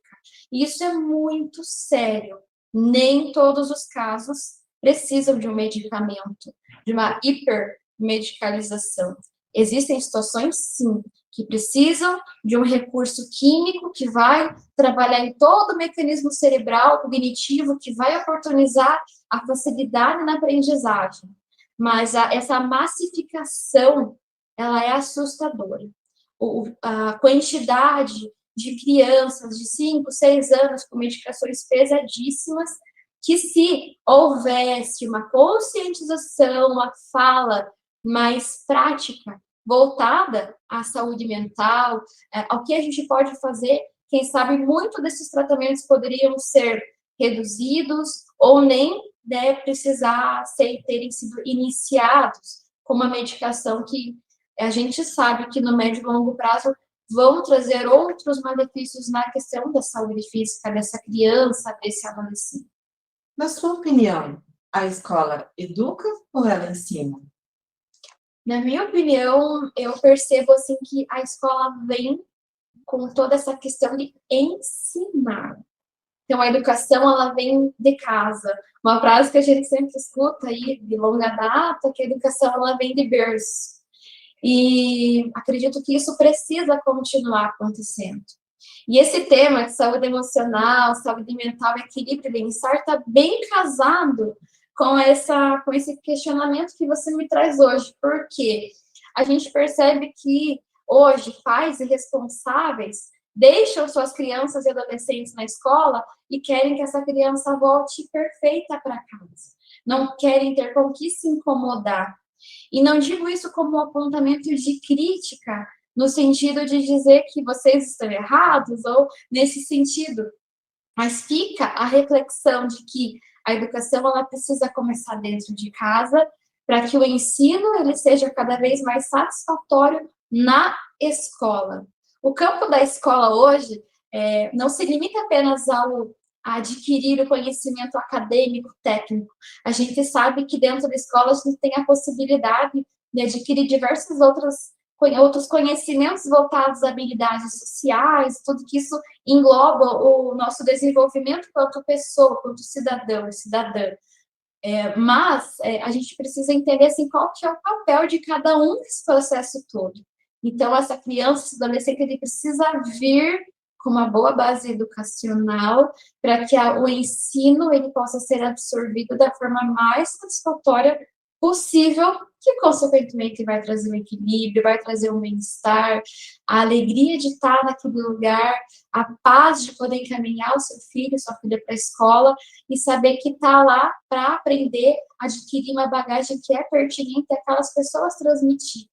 E isso é muito sério. Nem todos os casos precisam de um medicamento, de uma hipermedicalização. Existem situações, sim, que precisam de um recurso químico que vai trabalhar em todo o mecanismo cerebral, cognitivo, que vai oportunizar a facilidade na aprendizagem. Mas essa massificação, ela é assustadora. A quantidade de crianças de 5, 6 anos com medicações pesadíssimas, que se houvesse uma conscientização, uma fala mais prática, voltada à saúde mental, ao que a gente pode fazer, quem sabe muito desses tratamentos poderiam ser reduzidos ou nem precisar terem sido iniciados com uma medicação que a gente sabe que no médio e longo prazo vão trazer outros malefícios na questão da saúde física dessa criança, desse adolescente. Na sua opinião, a escola educa ou ela ensina? Na minha opinião, eu percebo assim que a escola vem com toda essa questão de ensinar. Então, a educação, ela vem de casa. Uma frase que a gente sempre escuta aí, de longa data, que a educação, ela vem de berço. E acredito que isso precisa continuar acontecendo. E esse tema de saúde emocional, saúde mental, equilíbrio e bem-estar está bem casado com esse questionamento que você me traz hoje. Porque a gente percebe que hoje pais irresponsáveis deixam suas crianças e adolescentes na escola e querem que essa criança volte perfeita para casa. Não querem ter com que se incomodar. E não digo isso como um apontamento de crítica, no sentido de dizer que vocês estão errados, ou nesse sentido. Mas fica a reflexão de que a educação ela precisa começar dentro de casa, para que o ensino ele seja cada vez mais satisfatório na escola. O campo da escola hoje não se limita apenas a adquirir o conhecimento acadêmico, técnico. A gente sabe que dentro da escola a gente tem a possibilidade de adquirir diversos outros conhecimentos voltados a habilidades sociais, tudo que isso engloba o nosso desenvolvimento quanto pessoa, quanto cidadão e cidadã. Mas a gente precisa entender assim, qual que é o papel de cada um nesse processo todo. Então, essa criança, esse adolescente, ele precisa vir com uma boa base educacional para que o ensino ele possa ser absorvido da forma mais satisfatória possível, que consequentemente vai trazer um equilíbrio, vai trazer um bem-estar, a alegria de estar naquele lugar, a paz de poder encaminhar o seu filho, sua filha para a escola e saber que está lá para aprender, adquirir uma bagagem que é pertinente àquelas pessoas transmitir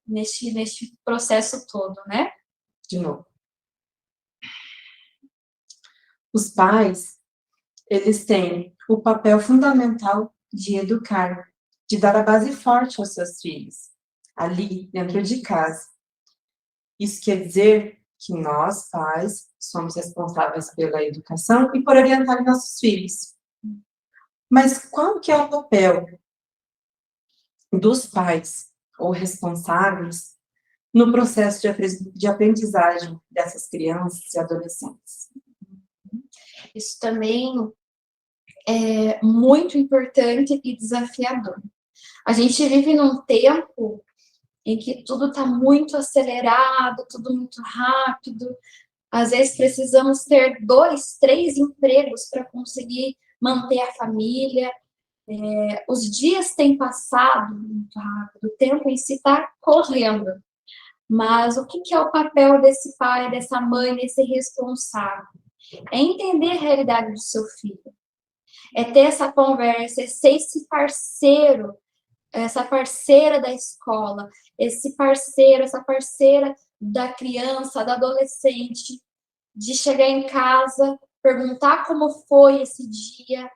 neste processo todo, né? De novo. Os pais, eles têm o papel fundamental de educar, de dar a base forte aos seus filhos, ali dentro de casa. Isso quer dizer que nós, pais, somos responsáveis pela educação e por orientar nossos filhos. Mas qual que é o papel dos pais ou responsáveis no processo de aprendizagem dessas crianças e adolescentes? Isso também é muito importante e desafiador. A gente vive num tempo em que tudo está muito acelerado, tudo muito rápido. Às vezes precisamos ter 2, 3 empregos para conseguir manter a família. Os dias têm passado muito rápido, o tempo em si está correndo. Mas o que é o papel desse pai, dessa mãe, desse responsável? É entender a realidade do seu filho. É ter essa conversa, é ser esse parceiro, essa parceira da escola, esse parceiro, essa parceira da criança, da adolescente, de chegar em casa, perguntar como foi esse dia,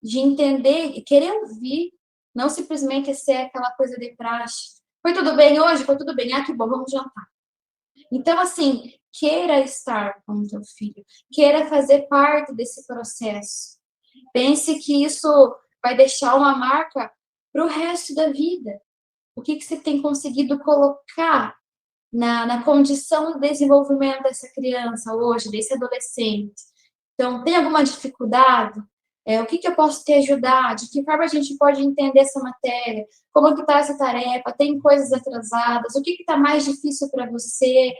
de entender e querer ouvir, não simplesmente ser aquela coisa de praxe. Foi tudo bem hoje? Foi tudo bem. Ah, que bom, vamos jantar. Então, assim, queira estar com o teu filho, queira fazer parte desse processo. Pense que isso vai deixar uma marca para o resto da vida. O que você tem conseguido colocar na condição de desenvolvimento dessa criança hoje, desse adolescente? Então, tem alguma dificuldade? O que eu posso te ajudar? De que forma a gente pode entender essa matéria? Como que está essa tarefa? Tem coisas atrasadas? O que está mais difícil para você?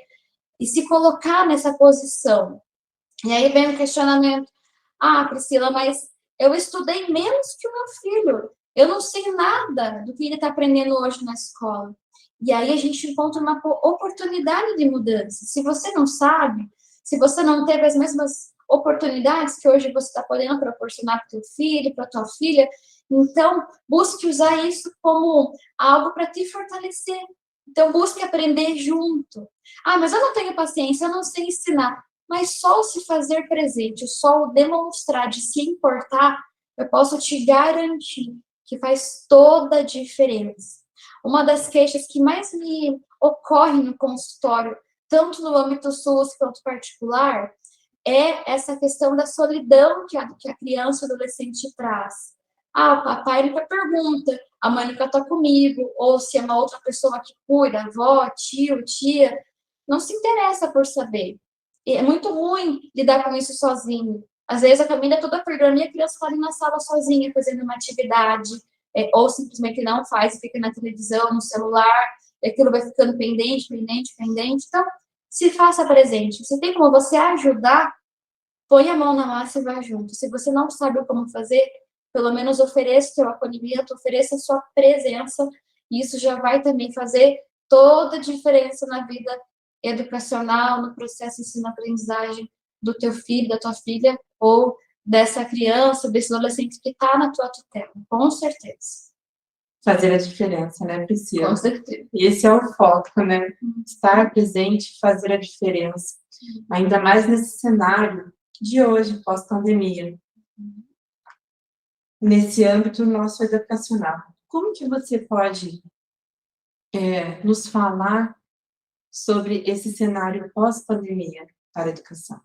E se colocar nessa posição. E aí vem o questionamento. Ah, Priscila, mas eu estudei menos que o meu filho. Eu não sei nada do que ele está aprendendo hoje na escola. E aí a gente encontra uma oportunidade de mudança. Se você não sabe, se você não teve as mesmas oportunidades que hoje você está podendo proporcionar para o teu filho, para a tua filha, então busque usar isso como algo para te fortalecer. Então busque aprender junto. Ah, mas eu não tenho paciência, eu não sei ensinar. Mas só o se fazer presente, só o demonstrar de se importar, eu posso te garantir que faz toda a diferença. Uma das queixas que mais me ocorre no consultório, tanto no âmbito SUS quanto particular, é essa questão da solidão que a criança e o adolescente traz. Ah, o papai nunca pergunta, a mãe nunca está comigo, ou se é uma outra pessoa que cuida, avó, tio, tia, não se interessa por saber. E é muito ruim lidar com isso sozinho. Às vezes a família toda perdendo e a criança está ali na sala sozinha, fazendo uma atividade, ou simplesmente não faz e fica na televisão, no celular, e aquilo vai ficando pendente. Então, se faça presente. Se tem como você ajudar, põe a mão na massa e vai junto. Se você não sabe como fazer, pelo menos ofereça o seu acolhimento, ofereça a sua presença, e isso já vai também fazer toda a diferença na vida educacional, no processo de ensino-aprendizagem do teu filho, da tua filha, ou dessa criança, desse adolescente que está na tua tutela, com certeza. Fazer a diferença, né, Priscila? Com certeza. Esse é o foco, né? Estar presente, fazer a diferença. Ainda mais nesse cenário de hoje, pós-pandemia. Nesse âmbito nosso educacional. Como que você pode nos falar sobre esse cenário pós-pandemia para a educação?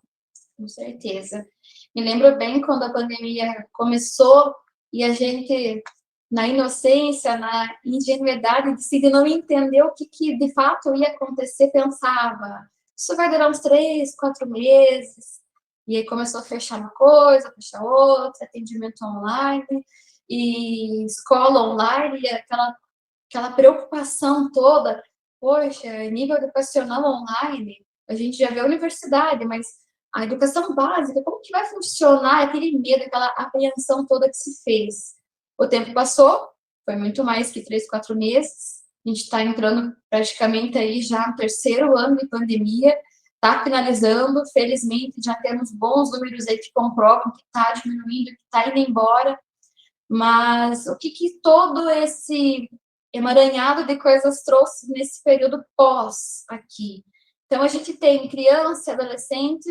Com certeza. Me lembro bem quando a pandemia começou e a gente, na inocência, na ingenuidade, decidiu não entender o que de fato ia acontecer, pensava, isso vai durar uns 3, 4 meses, e aí começou a fechar uma coisa, fechar outra, atendimento online, e escola online, e aquela preocupação toda, poxa, nível educacional online, a gente já vê a universidade, mas a educação básica, como que vai funcionar aquele medo, aquela apreensão toda que se fez? O tempo passou, foi muito mais que 3, 4 meses, a gente está entrando praticamente aí já no 3º ano de pandemia, está finalizando, felizmente já temos bons números aí que comprovam que está diminuindo, que está indo embora, mas o que todo esse emaranhado de coisas trouxe nesse período pós aqui? Então, a gente tem criança e adolescente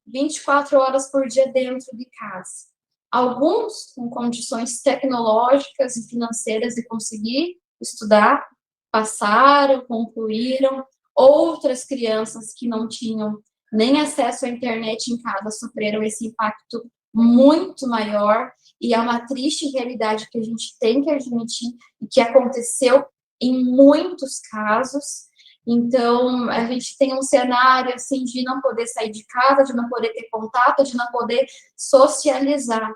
24 horas por dia dentro de casa. Alguns com condições tecnológicas e financeiras de conseguir estudar, passaram, concluíram. Outras crianças que não tinham nem acesso à internet em casa sofreram esse impacto muito maior, e é uma triste realidade que a gente tem que admitir e que aconteceu em muitos casos. Então, a gente tem um cenário, assim, de não poder sair de casa, de não poder ter contato, de não poder socializar.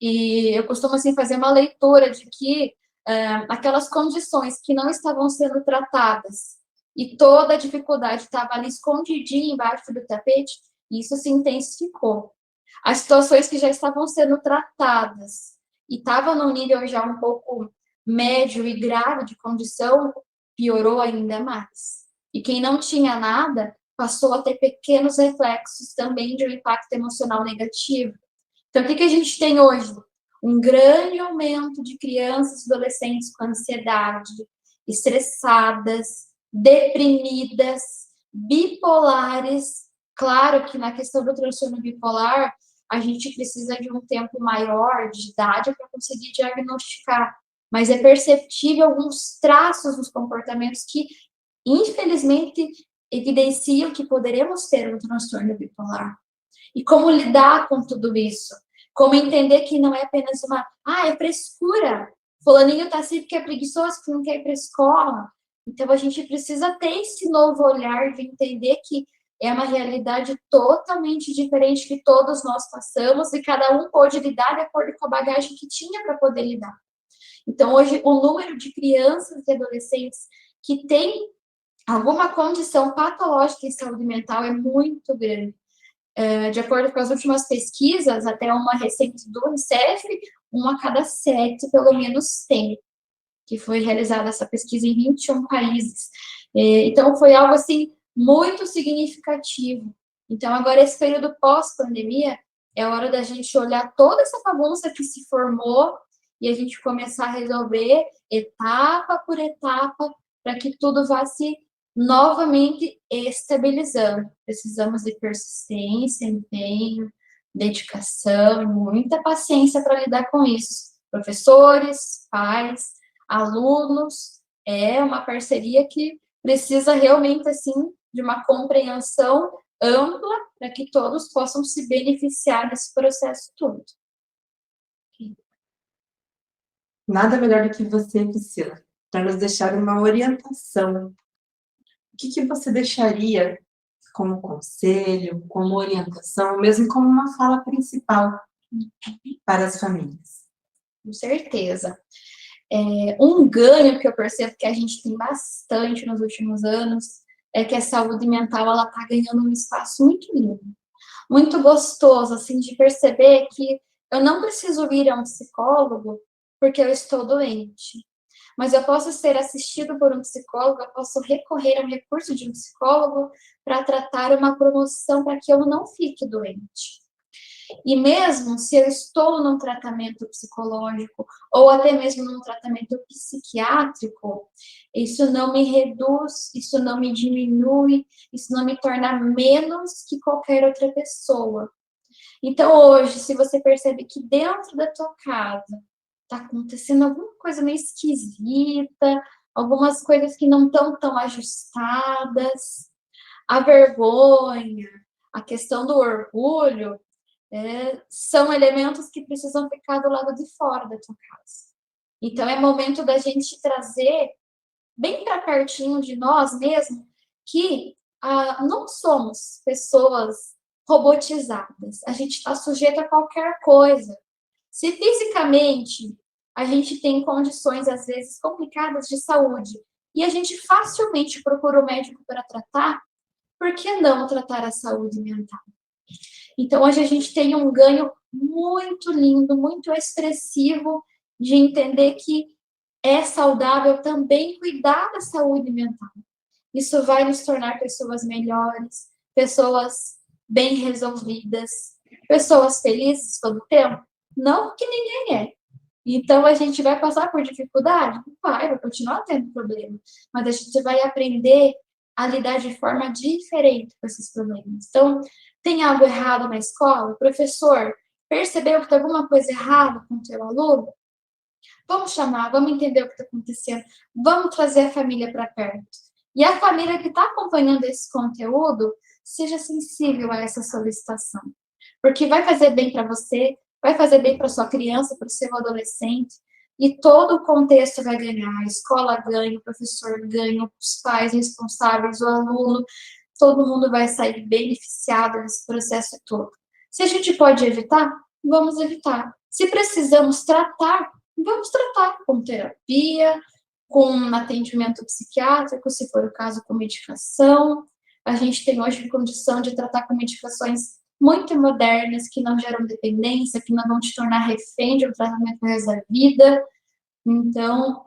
E eu costumo, assim, fazer uma leitura de que aquelas condições que não estavam sendo tratadas e toda a dificuldade estava ali escondidinha embaixo do tapete, isso se intensificou. As situações que já estavam sendo tratadas e estavam num nível já um pouco médio e grave de condição, piorou ainda mais. E quem não tinha nada passou a ter pequenos reflexos também de um impacto emocional negativo. Então, o que a gente tem hoje? Um grande aumento de crianças e adolescentes com ansiedade, estressadas, deprimidas, bipolares. Claro que na questão do transtorno bipolar, a gente precisa de um tempo maior de idade para conseguir diagnosticar, mas é perceptível alguns traços nos comportamentos que, infelizmente, evidenciam que poderemos ter um transtorno bipolar. E como lidar com tudo isso? Como entender que não é apenas é frescura, fulaninho está assim porque é preguiçoso, que não quer ir para a escola. Então, a gente precisa ter esse novo olhar de entender que é uma realidade totalmente diferente que todos nós passamos e cada um pôde lidar de acordo com a bagagem que tinha para poder lidar. Então, hoje, o número de crianças e adolescentes que têm alguma condição patológica em saúde mental é muito grande. De acordo com as últimas pesquisas, até uma recente do Unicef, 1 a cada 7, pelo menos, tem, que foi realizada essa pesquisa em 21 países. Então, foi algo, assim, muito significativo. Então, agora, esse período pós-pandemia, é hora da gente olhar toda essa bagunça que se formou e a gente começar a resolver etapa por etapa para que tudo vá se novamente estabilizando. Precisamos de persistência, empenho, dedicação e muita paciência para lidar com isso. Professores, pais, alunos, é uma parceria que precisa realmente, assim, de uma compreensão ampla para que todos possam se beneficiar desse processo todo. Nada melhor do que você, Priscila, para nos deixar uma orientação. O que você deixaria como conselho, como orientação, mesmo como uma fala principal para as famílias? Com certeza. Um ganho que eu percebo que a gente tem bastante nos últimos anos é que a saúde mental ela está ganhando um espaço muito lindo, muito gostoso, assim, de perceber que eu não preciso ir a um psicólogo porque eu estou doente. Mas eu posso ser assistido por um psicólogo, eu posso recorrer a um recurso de um psicólogo para tratar uma promoção para que eu não fique doente. E mesmo se eu estou num tratamento psicológico ou até mesmo num tratamento psiquiátrico, isso não me reduz, isso não me diminui, isso não me torna menos que qualquer outra pessoa. Então hoje, se você percebe que dentro da tua casa está acontecendo alguma coisa meio esquisita, algumas coisas que não estão tão ajustadas, a vergonha, a questão do orgulho, são elementos que precisam ficar do lado de fora da tua casa. Então, é momento da gente trazer bem para pertinho de nós mesmos que não somos pessoas robotizadas. A gente está sujeito a qualquer coisa. Se fisicamente a gente tem condições, às vezes, complicadas de saúde e a gente facilmente procura o médico para tratar, por que não tratar a saúde mental? Então, hoje a gente tem um ganho muito lindo, muito expressivo de entender que é saudável também cuidar da saúde mental. Isso vai nos tornar pessoas melhores, pessoas bem resolvidas, pessoas felizes todo o tempo. Não que ninguém é. Então, a gente vai passar por dificuldade? Vai continuar tendo problema. Mas a gente vai aprender a lidar de forma diferente com esses problemas. Então, tem algo errado na escola? O professor percebeu que tem alguma coisa errada com o teu aluno? Vamos chamar, vamos entender o que está acontecendo, vamos trazer a família para perto. E a família que está acompanhando esse conteúdo, seja sensível a essa solicitação. Porque vai fazer bem para você, vai fazer bem para sua criança, para o seu adolescente, e todo o contexto vai ganhar. A escola ganha, o professor ganha, os pais responsáveis, o aluno, todo mundo vai sair beneficiado nesse processo todo. Se a gente pode evitar, vamos evitar. Se precisamos tratar, vamos tratar com terapia, com atendimento psiquiátrico, se for o caso, com medicação. A gente tem hoje condição de tratar com medicações muito modernas, que não geram dependência, que não vão te tornar refém de um tratamento pro resto da vida. Então,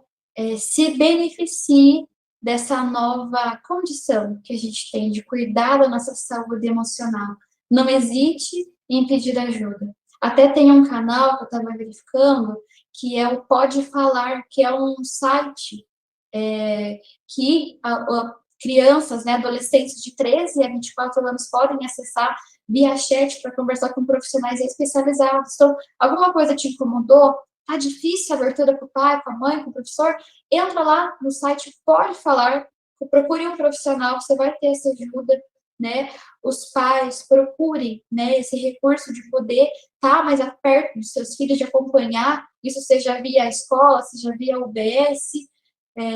se beneficie dessa nova condição que a gente tem de cuidar da nossa saúde emocional. Não hesite em pedir ajuda. Até tem um canal que eu estava verificando, que é o Pode Falar, que é um site que crianças, né, adolescentes de 13 a 24 anos podem acessar via chat para conversar com profissionais especializados. Então, alguma coisa te incomodou? Tá difícil a abertura com o pai, com a mãe, com o professor? Entra lá no site Pode Falar, procure um profissional, você vai ter essa ajuda, né? Os pais procurem, né, esse recurso de poder estar mais perto dos seus filhos, de acompanhar, isso seja via escola, seja via UBS,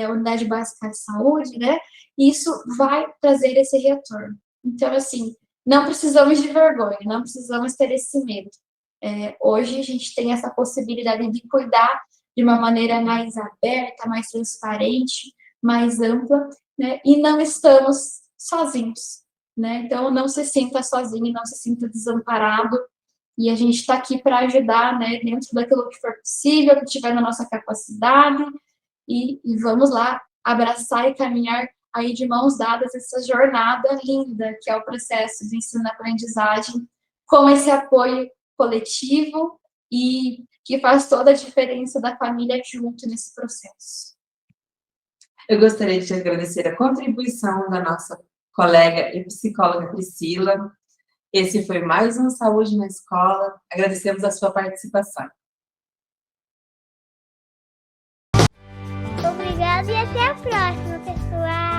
Unidade Básica de Saúde, né? Isso vai trazer esse retorno. Então, assim, não precisamos de vergonha, não precisamos ter esse medo. Hoje a gente tem essa possibilidade de cuidar de uma maneira mais aberta, mais transparente, mais ampla, né? E não estamos sozinhos, né? Então, não se sinta sozinho, não se sinta desamparado. E a gente está aqui para ajudar, né? Dentro daquilo que for possível, que tiver na nossa capacidade. E vamos lá abraçar e caminhar aí de mãos dadas essa jornada linda que é o processo de ensino-aprendizagem, com esse apoio coletivo e que faz toda a diferença da família junto nesse processo. Eu gostaria de agradecer a contribuição da nossa colega e psicóloga Priscila. Esse foi mais um Saúde na Escola. Agradecemos a sua participação. Obrigada e até a próxima, pessoal!